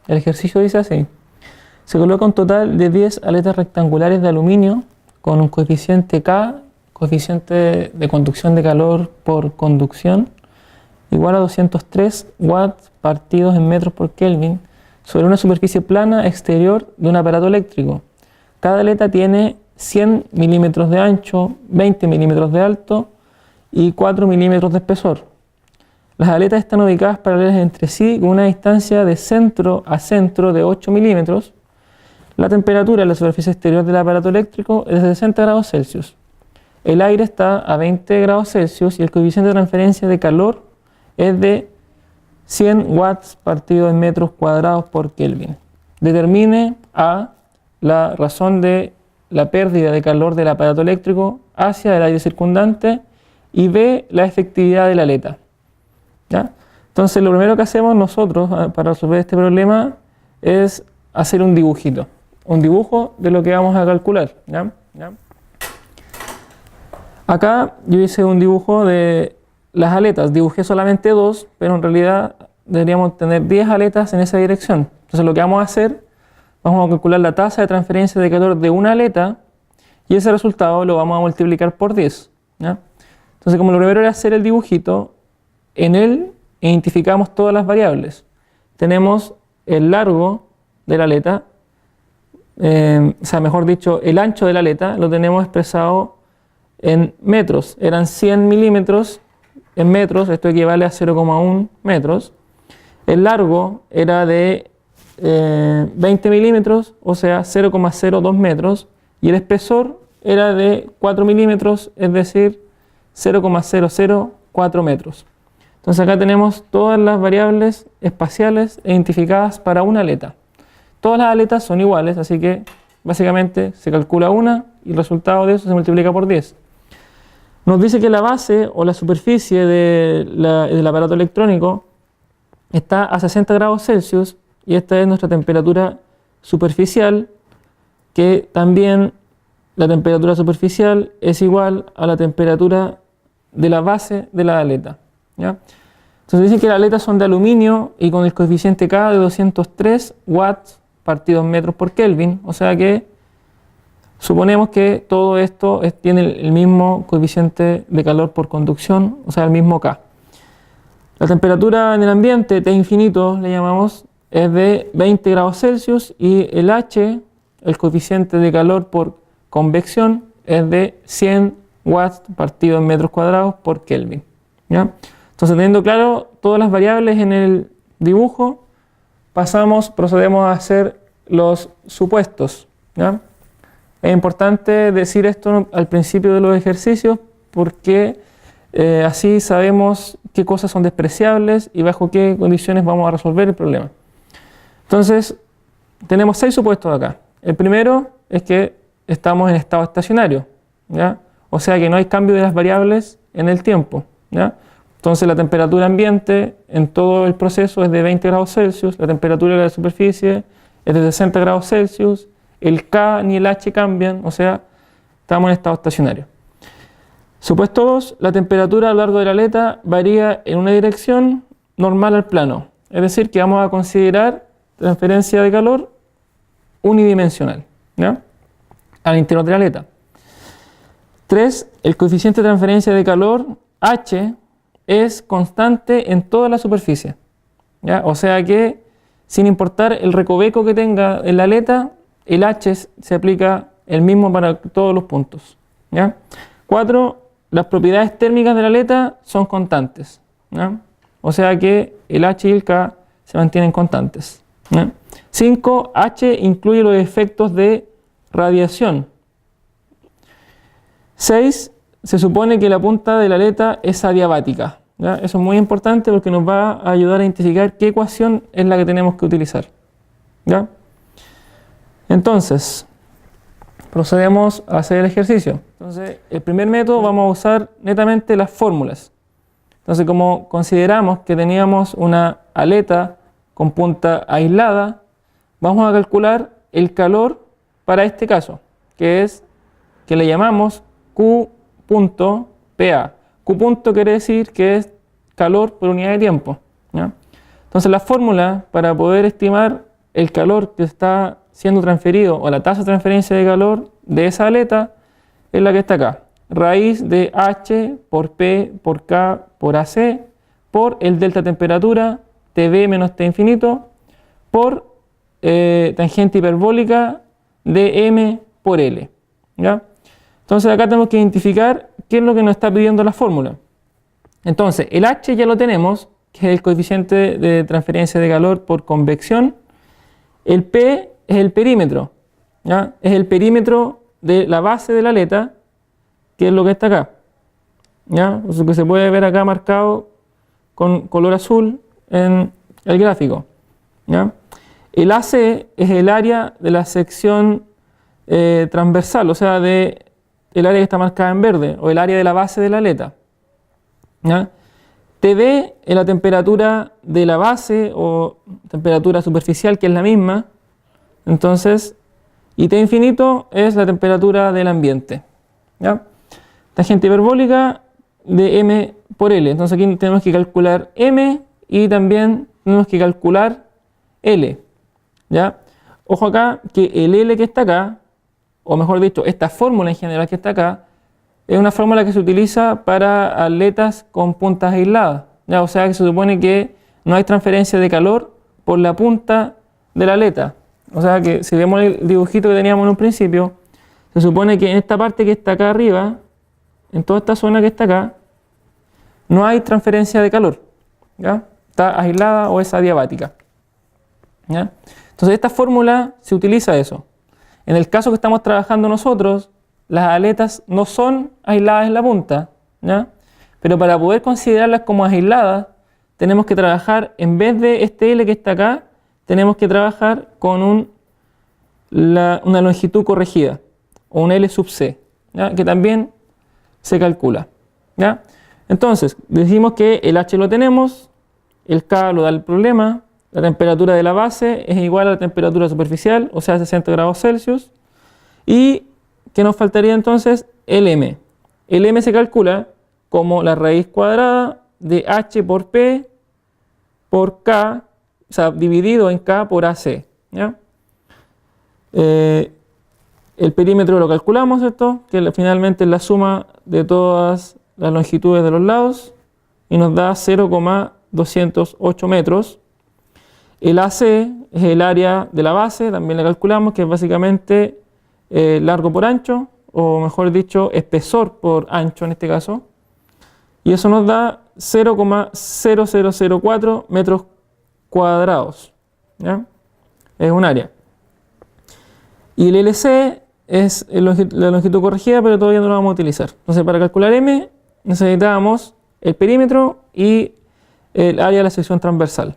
El ejercicio dice así. Se coloca un total de 10 aletas rectangulares de aluminio con un coeficiente K, coeficiente de conducción de calor por conducción, igual a 203 watts partidos en metros por Kelvin, sobre una superficie plana exterior de un aparato eléctrico. Cada aleta tiene 100 milímetros de ancho, 20 milímetros de alto y 4 milímetros de espesor. Las aletas están ubicadas paralelas entre sí con una distancia de centro a centro de 8 milímetros. La temperatura en la superficie exterior del aparato eléctrico es de 60 grados Celsius. El aire está a 20 grados Celsius y el coeficiente de transferencia de calor es de 100 watts partido en metros cuadrados por Kelvin. Determine A, la razón de la pérdida de calor del aparato eléctrico hacia el aire circundante, y B, la efectividad de la aleta. ¿Ya? Entonces lo primero que hacemos nosotros para resolver este problema es hacer un dibujito, un dibujo de lo que vamos a calcular. ¿Ya? Acá yo hice un dibujo de las aletas, dibujé solamente 2, pero en realidad deberíamos tener 10 aletas en esa dirección. Entonces lo que vamos a hacer, vamos a calcular la tasa de transferencia de calor de una aleta y ese resultado lo vamos a multiplicar por 10. ¿Ya? Entonces, como lo primero era hacer el dibujito, en él identificamos todas las variables. Tenemos el largo de la aleta, o sea, mejor dicho, el ancho de la aleta lo tenemos expresado en metros. Eran 100 milímetros en metros, esto equivale a 0,1 metros. El largo era de 20 milímetros, o sea, 0,02 metros. Y el espesor era de 4 milímetros, es decir, 0,004 metros. Entonces acá tenemos todas las variables espaciales identificadas para una aleta. Todas las aletas son iguales, así que básicamente se calcula una y el resultado de eso se multiplica por 10. Nos dice que la base o la superficie del aparato electrónico está a 60 grados Celsius y esta es nuestra temperatura superficial, que también la temperatura superficial es igual a la temperatura de la base de la aleta. ¿Ya? Entonces dicen que las aletas son de aluminio y con el coeficiente K de 203 watts partido en metros por Kelvin, o sea que suponemos que todo esto tiene el mismo coeficiente de calor por conducción, o sea el mismo K. La temperatura en el ambiente, T infinito le llamamos, es de 20 grados Celsius y el H, el coeficiente de calor por convección, es de 100 watts partido en metros cuadrados por Kelvin. ¿Ya? Entonces, teniendo claro todas las variables en el dibujo, procedemos a hacer los supuestos. ¿Ya? Es importante decir esto al principio de los ejercicios porque así sabemos qué cosas son despreciables y bajo qué condiciones vamos a resolver el problema. Entonces, tenemos 6 supuestos acá. El primero es que estamos en estado estacionario, ¿ya? O sea que no hay cambio de las variables en el tiempo, ¿ya? Entonces la temperatura ambiente en todo el proceso es de 20 grados Celsius, la temperatura de la superficie es de 60 grados Celsius, el K ni el H cambian, o sea, estamos en estado estacionario. Supuesto 2, la temperatura a lo largo de la aleta varía en una dirección normal al plano, es decir, que vamos a considerar transferencia de calor unidimensional, ¿ya? Al interior de la aleta. 3, el coeficiente de transferencia de calor, H, es constante en toda la superficie, ¿ya? O sea que, sin importar el recoveco que tenga en la aleta, el H se aplica el mismo para todos los puntos, ¿ya? 4, las propiedades térmicas de la aleta son constantes, ¿ya? O sea que el H y el K se mantienen constantes, ¿ya? 5, H incluye los efectos de radiación. 6, se supone que la punta de la aleta es adiabática, ¿ya? Eso es muy importante porque nos va a ayudar a identificar qué ecuación es la que tenemos que utilizar, ¿ya? Entonces, procedemos a hacer el ejercicio. Entonces, el primer método vamos a usar netamente las fórmulas. Entonces, como consideramos que teníamos una aleta con punta aislada, vamos a calcular el calor para este caso, que le llamamos Q punto PA. Q punto quiere decir que es calor por unidad de tiempo, ¿ya? Entonces la fórmula para poder estimar el calor que está siendo transferido o la tasa de transferencia de calor de esa aleta es la que está acá. Raíz de H por P por K por AC por el delta temperatura TV menos T infinito por tangente hiperbólica de M por L. ¿Ya? Entonces acá tenemos que identificar qué es lo que nos está pidiendo la fórmula. Entonces el H ya lo tenemos, que es el coeficiente de transferencia de calor por convección. El P es el perímetro, ¿ya? Es el perímetro de la base de la aleta, que es lo que está acá, ¿ya? Eso que se puede ver acá marcado con color azul en el gráfico, ¿ya? El AC es el área de la sección transversal, o sea, el área que está marcada en verde, o el área de la base de la aleta, ¿ya? TV es la temperatura de la base o temperatura superficial, que es la misma. Entonces, y T infinito es la temperatura del ambiente, ¿ya? Tangente hiperbólica de M por L. Entonces aquí tenemos que calcular M y también tenemos que calcular L, ¿ya? Ojo acá que el L que está acá, o mejor dicho, esta fórmula en general que está acá, es una fórmula que se utiliza para atletas con puntas aisladas, ¿ya? O sea que se supone que no hay transferencia de calor por la punta de la aleta. O sea que si vemos el dibujito que teníamos en un principio, se supone que en esta parte que está acá arriba, en toda esta zona que está acá, no hay transferencia de calor, ¿ya? Está aislada o es adiabática, ¿ya? Entonces esta fórmula se utiliza eso. En el caso que estamos trabajando nosotros, las aletas no son aisladas en la punta, ¿ya? Pero para poder considerarlas como aisladas, tenemos que trabajar, en vez de este L que está acá, tenemos que trabajar con una longitud corregida, o un L sub C, ¿ya? Que también se calcula, ¿ya? Entonces, decimos que el H lo tenemos, el K lo da el problema, la temperatura de la base es igual a la temperatura superficial, o sea, 60 grados Celsius, y ¿qué nos faltaría entonces? El M. El M se calcula como la raíz cuadrada de H por P por K, o sea, dividido en K por AC, ¿ya? El perímetro lo calculamos, ¿cierto? Que finalmente es la suma de todas las longitudes de los lados y nos da 0,208 metros. El AC es el área de la base, también le calculamos, que es básicamente largo por ancho, o mejor dicho, espesor por ancho en este caso. Y eso nos da 0,0004 metros cuadrados, ¿ya? Es un área. Y el LC es la longitud corregida, pero todavía no lo vamos a utilizar. Entonces, para calcular M, necesitábamos el perímetro y el área de la sección transversal,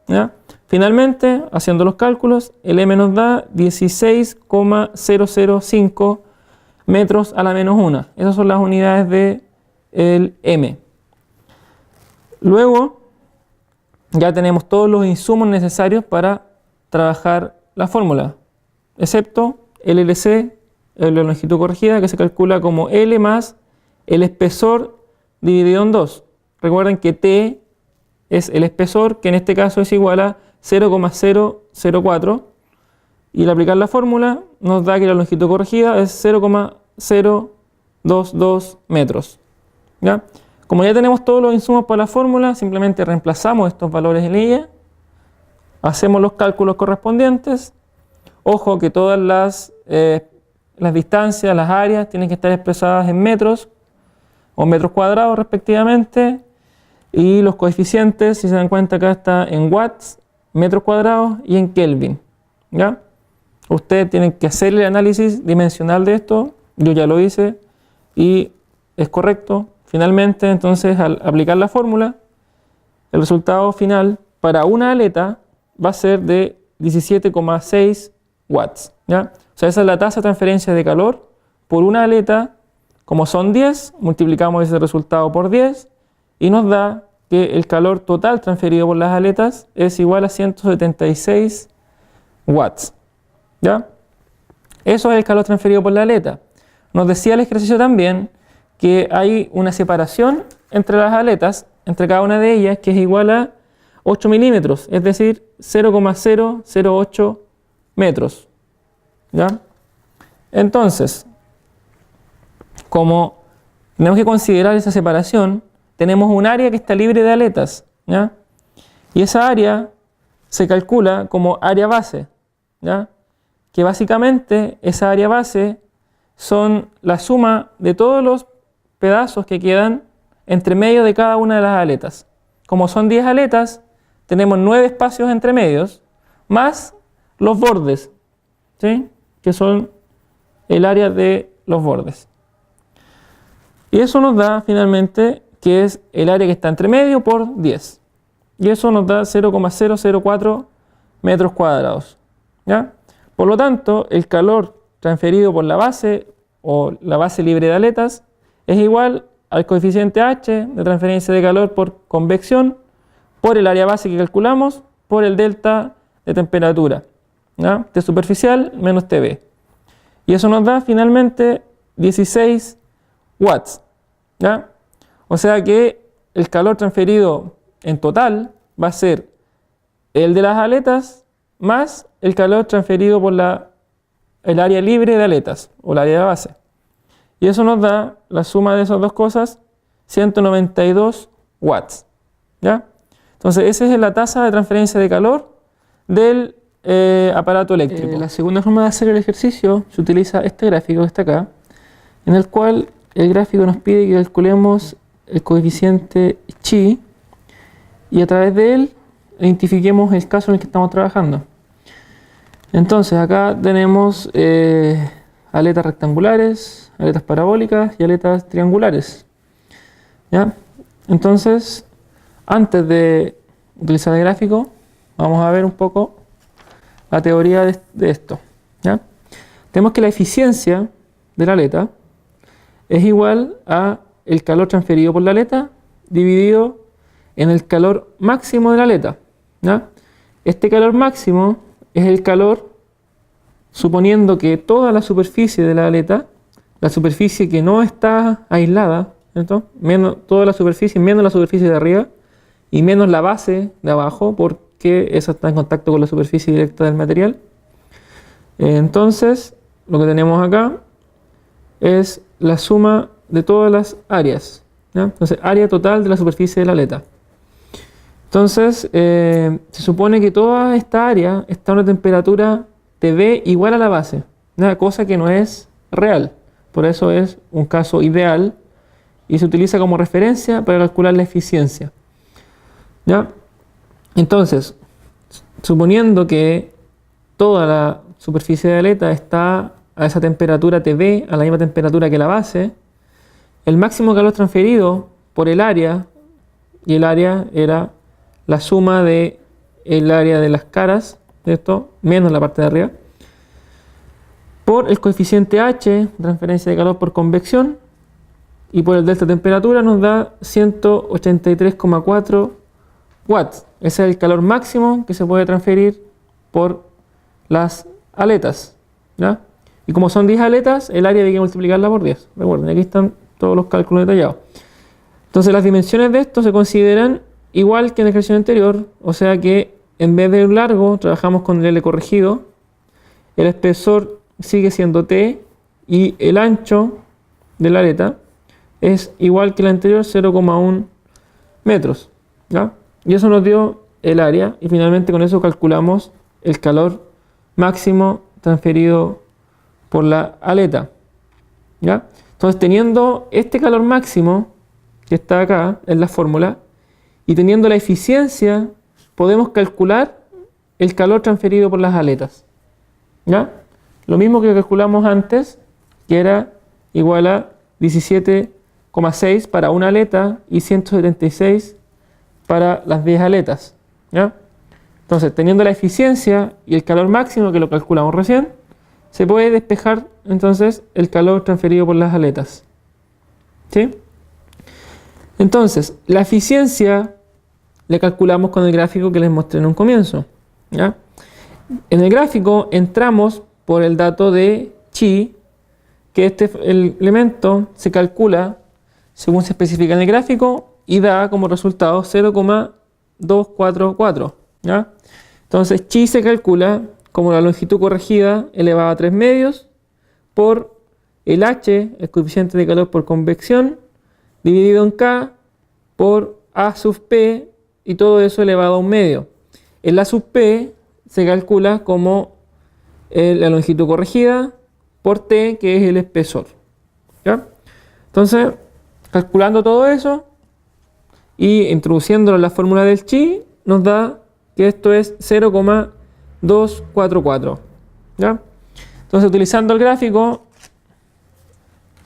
¿ya? Finalmente, haciendo los cálculos, el M nos da 16,005 metros a la menos 1. Esas son las unidades del M. Luego, ya tenemos todos los insumos necesarios para trabajar la fórmula, excepto el LC, la longitud corregida, que se calcula como L más el espesor dividido en 2. Recuerden que T es el espesor, que en este caso es igual a 0,004, y al aplicar la fórmula nos da que la longitud corregida es 0,022 metros, ¿ya? Como ya tenemos todos los insumos para la fórmula, simplemente reemplazamos estos valores en ella, hacemos los cálculos correspondientes. Ojo que todas las distancias, las áreas, tienen que estar expresadas en metros o metros cuadrados respectivamente, y los coeficientes, si se dan cuenta, acá está en watts, metros cuadrados y en Kelvin, ¿ya? Ustedes tienen que hacer el análisis dimensional de esto, yo ya lo hice y es correcto. Finalmente, entonces, al aplicar la fórmula, el resultado final para una aleta va a ser de 17,6 watts, ¿ya? O sea, esa es la tasa de transferencia de calor por una aleta. Como son 10, multiplicamos ese resultado por 10 y nos da que el calor total transferido por las aletas es igual a 176 watts, ¿ya? Eso es el calor transferido por la aleta. Nos decía el ejercicio también que hay una separación entre las aletas, entre cada una de ellas, que es igual a 8 milímetros, es decir, 0,008 metros. ¿Ya? Entonces, como tenemos que considerar esa separación, tenemos un área que está libre de aletas, ¿ya? Y esa área se calcula como área base, ¿ya? Que básicamente esa área base son la suma de todos los pedazos que quedan entre medio de cada una de las aletas. Como son 10 aletas, tenemos 9 espacios entre medios, más los bordes, ¿sí? Que son el área de los bordes. Y eso nos da finalmente que es el área que está entre medio por 10. Y eso nos da 0,004 metros cuadrados, ¿ya? Por lo tanto, el calor transferido por la base o la base libre de aletas es igual al coeficiente H de transferencia de calor por convección por el área base que calculamos por el delta de temperatura, ¿ya? T superficial menos TB. Y eso nos da finalmente 16 watts, ¿ya? O sea que el calor transferido en total va a ser el de las aletas más el calor transferido por el área libre de aletas o el área de base. Y eso nos da la suma de esas dos cosas, 192 watts, ¿ya? Entonces esa es la tasa de transferencia de calor del aparato eléctrico. La segunda forma de hacer el ejercicio se utiliza este gráfico que está acá, en el cual el gráfico nos pide que calculemos el coeficiente chi y a través de él identifiquemos el caso en el que estamos trabajando. Entonces acá tenemos aletas rectangulares, aletas parabólicas y aletas triangulares, ¿ya? Entonces, antes de utilizar el gráfico, vamos a ver un poco la teoría de esto, ¿ya? Tenemos que la eficiencia de la aleta es igual a el calor transferido por la aleta dividido en el calor máximo de la aleta, ¿ya? Este calor máximo es el calor suponiendo que toda la superficie de la aleta, la superficie que no está aislada, ¿cierto? Menos toda la superficie, menos la superficie de arriba y menos la base de abajo, porque esa está en contacto con la superficie directa del material. Entonces, lo que tenemos acá es la suma de todas las áreas, ¿ya? Entonces, área total de la superficie de la aleta. Entonces, se supone que toda esta área está a una temperatura TB igual a la base, una cosa que no es real. Por eso es un caso ideal y se utiliza como referencia para calcular la eficiencia, ¿ya? Entonces, suponiendo que toda la superficie de aleta está a esa temperatura TB, a la misma temperatura que la base, el máximo calor transferido por el área, y el área era la suma de el área de las caras de esto, menos la parte de arriba, por el coeficiente H, transferencia de calor por convección, y por el delta de temperatura nos da 183,4 watts. Ese es el calor máximo que se puede transferir por las aletas, ¿ya? Y como son 10 aletas, el área hay que multiplicarla por 10. Recuerden, aquí están todos los cálculos detallados. Entonces las dimensiones de esto se consideran igual que en el ejercicio anterior, o sea que en vez de un largo, trabajamos con el L corregido, el espesor sigue siendo T y el ancho de la aleta es igual que el anterior, 0,1 metros, ¿ya? Y eso nos dio el área y finalmente con eso calculamos el calor máximo transferido por la aleta, ¿ya? Entonces, teniendo este calor máximo que está acá en la fórmula y teniendo la eficiencia, podemos calcular el calor transferido por las aletas, ¿ya? Lo mismo que calculamos antes, que era igual a 17,6 para una aleta y 176 para las 10 aletas, ¿ya? Entonces, teniendo la eficiencia y el calor máximo, que lo calculamos recién, se puede despejar entonces el calor transferido por las aletas, ¿sí? Entonces, la eficiencia la calculamos con el gráfico que les mostré en un comienzo, ¿ya? En el gráfico entramos por el dato de chi, que el elemento se calcula según se especifica en el gráfico y da como resultado 0,004 0,244, ¿ya? Entonces chi se calcula como la longitud corregida elevada a 3 medios por el h, el coeficiente de calor por convección, dividido en k por a sub p, y todo eso elevado a 1 medio. El a sub p se calcula como la longitud corregida por t, que es el espesor, ¿ya? Entonces, calculando todo eso y introduciéndolo en la fórmula del chi, nos da que esto es 0,244, ¿ya? Entonces, utilizando el gráfico,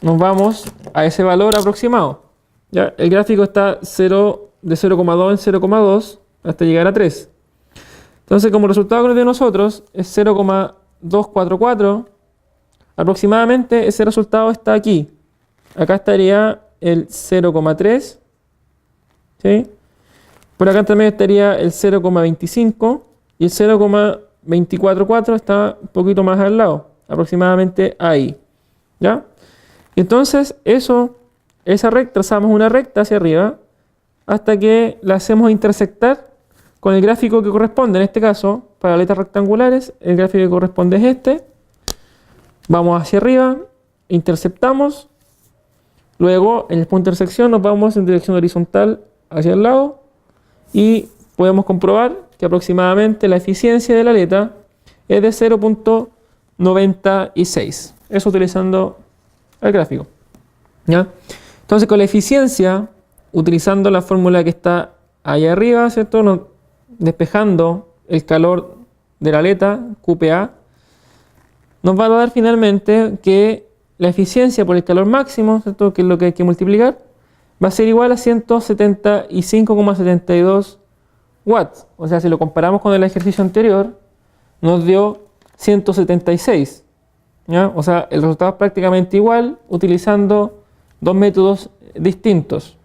nos vamos a ese valor aproximado, ¿ya? El gráfico está de 0,2 en 0,2 hasta llegar a 3. Entonces, como resultado que nos dio nosotros es 0,244, aproximadamente ese resultado está aquí. Acá estaría el 0,3, ¿sí? Por acá también estaría el 0,25 y el 0,244 está un poquito más al lado, aproximadamente ahí, ¿ya? Y entonces esa recta, trazamos una recta hacia arriba hasta que la hacemos intersectar con el gráfico que corresponde. En este caso, para aletas rectangulares, el gráfico que corresponde es este. Vamos hacia arriba, interceptamos, luego en el punto de intersección nos vamos en dirección horizontal hacia el lado y podemos comprobar que aproximadamente la eficiencia de la aleta es de 0,96. Eso utilizando el gráfico, ¿ya? Entonces, con la eficiencia, utilizando la fórmula que está allá arriba, ¿cierto? Despejando el calor de la aleta, QPA, nos va a dar finalmente que la eficiencia por el calor máximo, ¿cierto? Que es lo que hay que multiplicar, va a ser igual a 175,72 watts. O sea, si lo comparamos con el ejercicio anterior, nos dio 176, ¿ya? O sea, el resultado es prácticamente igual utilizando dos métodos distintos,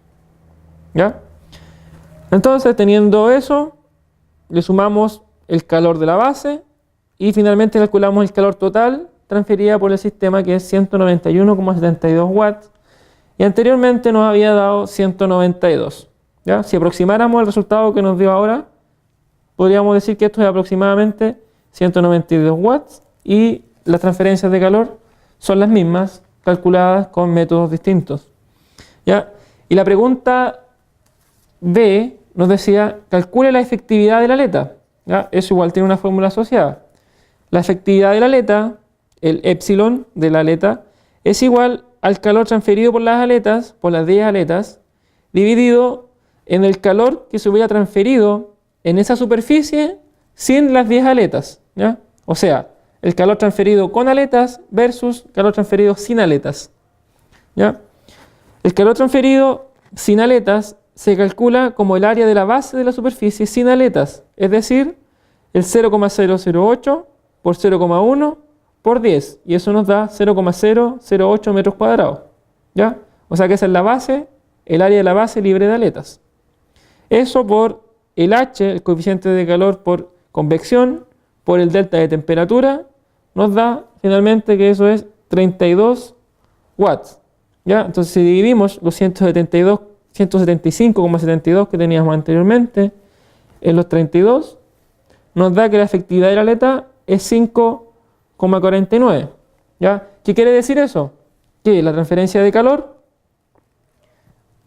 ¿ya? Entonces, teniendo eso, le sumamos el calor de la base y finalmente calculamos el calor total transferida por el sistema, que es 191,72 watts, y anteriormente nos había dado 192, ¿ya? Si aproximáramos el resultado que nos dio ahora, podríamos decir que esto es aproximadamente 192 watts y las transferencias de calor son las mismas, calculadas con métodos distintos, ¿ya? Y la pregunta B nos decía, calcule la efectividad de la aleta, ¿ya? Eso igual tiene una fórmula asociada. La efectividad de la aleta, el epsilon de la aleta, es igual al calor transferido por las aletas, por las 10 aletas, dividido en el calor que se hubiera transferido en esa superficie sin las 10 aletas, ¿ya? O sea, el calor transferido con aletas versus calor transferido sin aletas, ¿ya? El calor transferido sin aletas se calcula como el área de la base de la superficie sin aletas, es decir, el 0,008 por 0,1 por 10, y eso nos da 0,008 metros cuadrados, ¿ya? O sea que esa es la base, el área de la base libre de aletas. Eso por el H, el coeficiente de calor por convección, por el delta de temperatura, nos da finalmente que eso es 32 watts, ¿ya? Entonces, si dividimos los 175,72 que teníamos anteriormente en los 32, nos da que la efectividad de la aleta es 5,49, ¿ya? ¿Qué quiere decir eso? Que la transferencia de calor,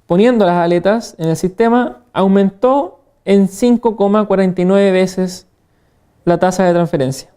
poniendo las aletas en el sistema, aumentó en 5,49 veces la tasa de transferencia.